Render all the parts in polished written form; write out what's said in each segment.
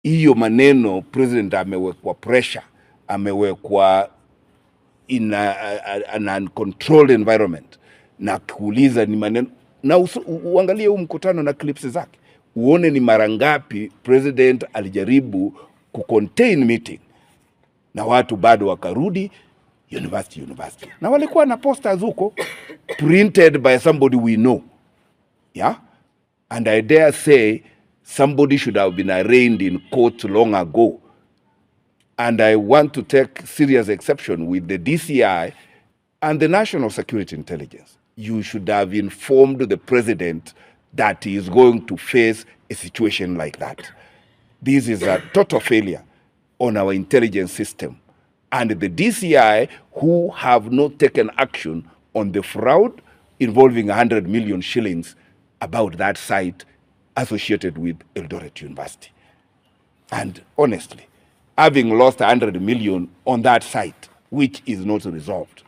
hiyo maneno president amewekwa pressure, amewekwa in an uncontrolled environment, na kuuliza ni maneno, na uangalie huu mkutano na clips zake uone ni mara ngapi president alijaribu kucontain meeting na watu bado wakarudi university, na walikuwa na posters huko printed by somebody we know, yeah, and I dare say somebody should have been arraigned in court long ago. And I want to take serious exception with the DCI and the National Security Intelligence. You should have informed the president that he is going to face a situation like that. This is a total failure on our intelligence system. And the DCI, who have not taken action on the fraud involving 100 million shillings about that site associated with Eldoret University. And honestly, having lost 100 million on that site, which is not resolved,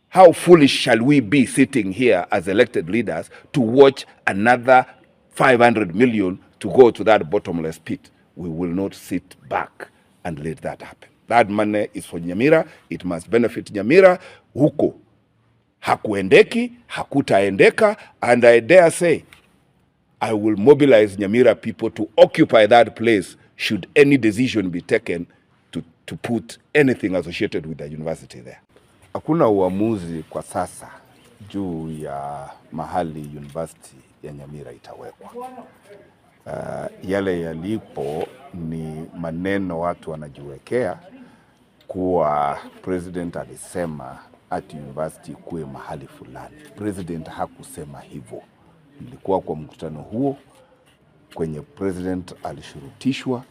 how foolish shall we be sitting here as elected leaders to watch another 500 million to go to that bottomless pit? We will not sit back and let that happen. That money is for Nyamira. It must benefit Nyamira. Huko hakuendeki, hakutaendeka, and I dare say I will mobilize Nyamira people to occupy that place should any decision be taken to put anything associated with the university there. Hakuna uamuzi kwa sasa juu ya mahali university ya Nyamira itawekwa. Yale yalipo ni maneno watu wanajiwekea kuwa president alisema ati university kuwe mahali fulani. President hakusema hivyo. Nilikuwa kwa mkutano huo kwenye president alishurutishwa,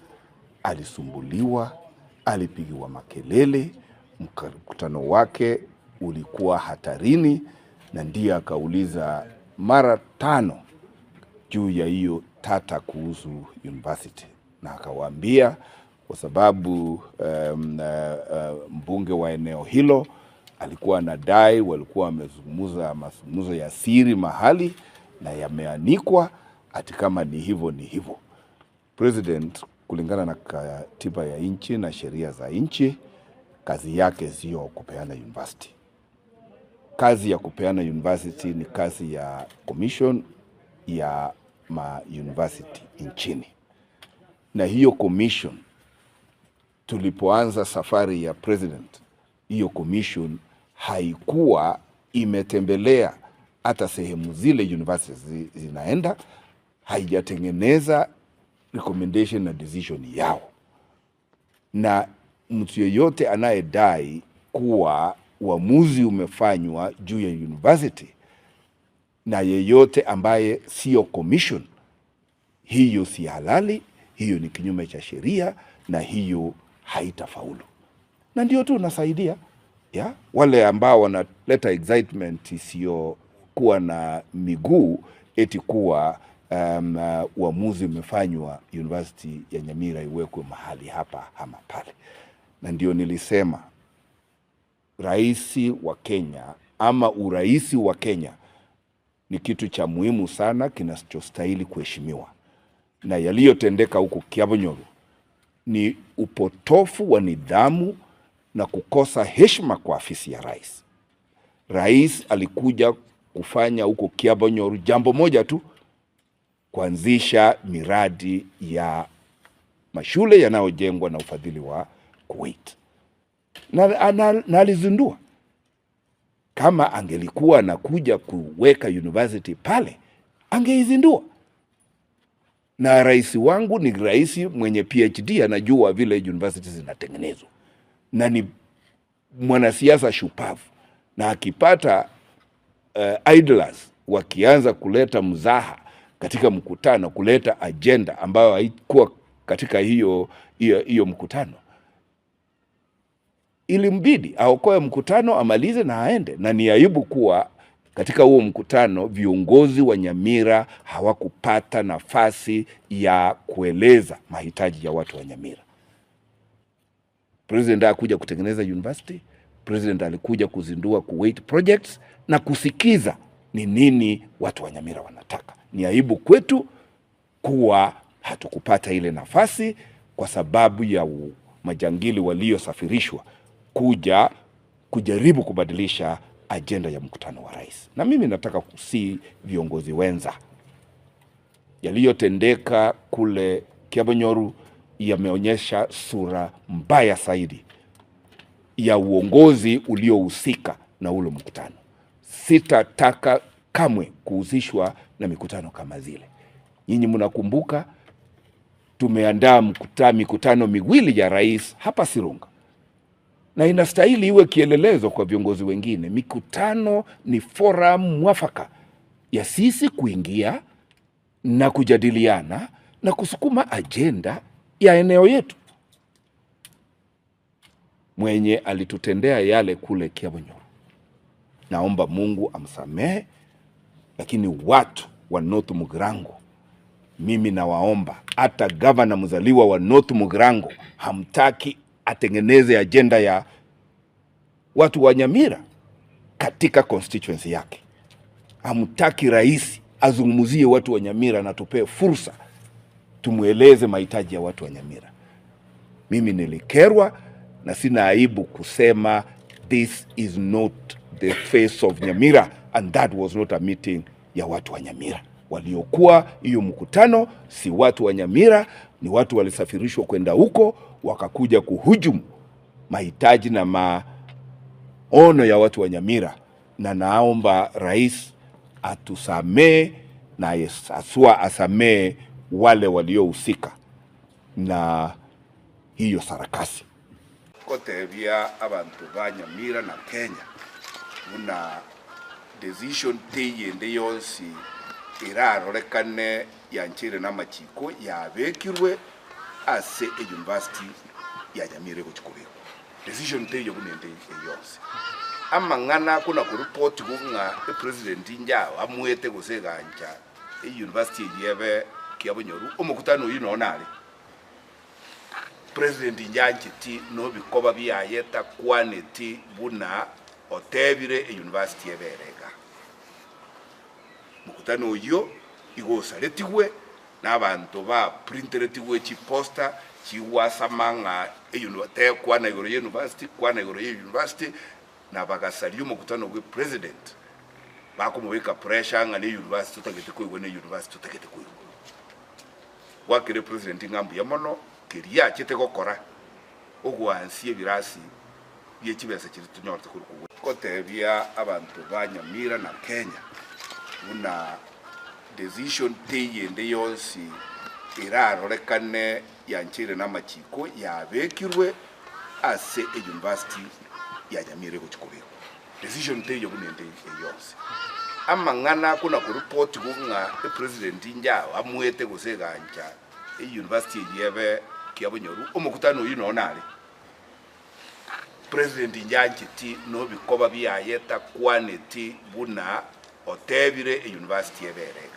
alisumbuliwa, alipigiwa makelele, mkutano wake ulikuwa hatarini, na ndiye akauliza mara 5 juu ya hiyo tata kuhusu university, na akawaambia kwa sababu mbunge wa eneo hilo alikuwa anadai walikuwa wamezungumza mazungumzo ya siri mahali na yameanikwa, ati kama ni hivyo ni hivyo. President kulingana na katiba ya nchi na sheria za nchi, kazi yake sio kupeana university. Kazi ya kupeana university ni kazi ya commission ya university nchini. Na hiyo commission, tulipoanza safari ya president, hiyo commission haikuwa imetembelea hata sehemu zile universities zinaenda, haijatengeneza recommendation na decision yao. Na mtu yeyote anayedai kuwa uamuzi umefanywa juu ya university na yeyote ambaye sio commission, hiyo si halali, hiyo ni kinyume cha sheria, na hiyo haitafaulu. Na ndio tu nasaidia ya wale ambao wanaleta excitement isiyo kuwa na miguu eti kuwa uamuzi umefanywa university ya Nyamira iwekwe mahali hapa ama pale. Na ndio nilisema raisi wa Kenya ama uraisi wa Kenya ni kitu cha muhimu sana kinachostahili kuheshimiwa. Na yaliyotendeka huko Kiabonyoru ni upotofu wa nidhamu na kukosa heshima kwa afisi ya rais. Rais alikuja kufanya huko Kiabonyoru jambo moja tu, kuanzisha miradi ya mashule yanayojengwa na ufadhili wa Kuwait. Na alizindua. Kama angelikuwa anakuja kuweka university pale, angeizindua. Na rais wangu ni rais mwenye PhD, anajua vile university zinatengenezwa. Na ni mwanasiasa shupavu. Na akipata idlers wakianza kuleta mzaha katika mkutano, kuleta agenda ambayo haikuwa katika hiyo mkutano, ilimbidi aokoe mkutano, amalize na aende. Na ni aibu kuwa katika huo mkutano viongozi wa Nyamira hawakupata nafasi ya kueleza mahitaji ya watu wa Nyamira. President alikuja kutengeneza university, president alikuja kuzindua Kuwait projects na kusikiza ni nini watu wa Nyamira wanataka. Ni aibu kwetu kuwa hatukupata ile nafasi kwa sababu ya majangili waliosafirishwa kuja kujaribu kubadilisha ajenda ya mkutano wa rais. Na mimi nataka kusi viongozi wenza, yaliyotendeka kule Kiabonyoru yameonyesha sura mbaya zaidi ya uongozi uliohusika na ule mkutano. Sitataka kamwe kuhusishwa na mikutano kama zile. Nyinyi mnakumbuka tumeandaa mikutano miwili ya rais hapa Sirunga, na inastahili iwe kielelezo kwa viongozi wengine. Mikutano ni forum mwafaka ya sisi kuingia na kujadiliana na kusukuma ajenda ya eneo yetu. Mwenye alitutendea yale kule Kiabonyoru, naomba Mungu amsamehe, lakini watu wa North Mugirango, mimi nawaomba, hata gavana mzaliwa wa North Mugirango hamtaki atengeneze ajenda ya watu wa Nyamira katika constituency yake. Hamtaki rais azungumzie watu wa Nyamira na tupee fursa tumueleze mahitaji ya watu wa Nyamira. Mimi nilikerwa na sina aibu kusema this is not the face of Nyamira, and that was not a meeting ya watu wa Nyamira. Waliokuwa hiyo mkutano si watu wa Nyamira, ni watu walisafirishwa kwenda huko wakakuja kuhujumu mahitaji na maono ya watu wa Nyamira. Na naomba rais atusamee na asua asamee wale waliohusika na hiyo sarakasi. Kotebia abantu ba Nyamira na Kenya una decision teyende yonsi irarorekane yanchire n'amachiko yabekirwe ase university ya Nyamira guchikubiko. Decision teyo bunende yonsi amangana kuna ku report kunga president njao amwete guseganja university yebe Kiabonyoru omukutano uyu nonale president njanjiti no bikoba byayeta kwaneti buna otebire university yeberega mukutano uyu igosaretiwe n'abantu ba printeretiwe chi poster chiwasamanga university kwana igoro university kwana igoro university na bagasaliyo mukutano gwe president bakumubika pressure ngane university tutagete kwibone university tutagete kwibone wakire president ngambu yamono kiria chete gokora ogwansie birasi byekibesa kiri tunyorte kuri kuwe kotebia abantu ba Nyamira na Kenya una decision teyende yonsi irarorekane yanchire n'amachiko yabekirwe ase university ya Nyamira guchikubiko. Decision teyo bunende yonsi amangana kuna ku report kunga president njao amwete guseganja university yebe Kiabonyoru omukutano uyu nonale president njanjiti no bikoba byayeta kwaneti buna otebire university yeberega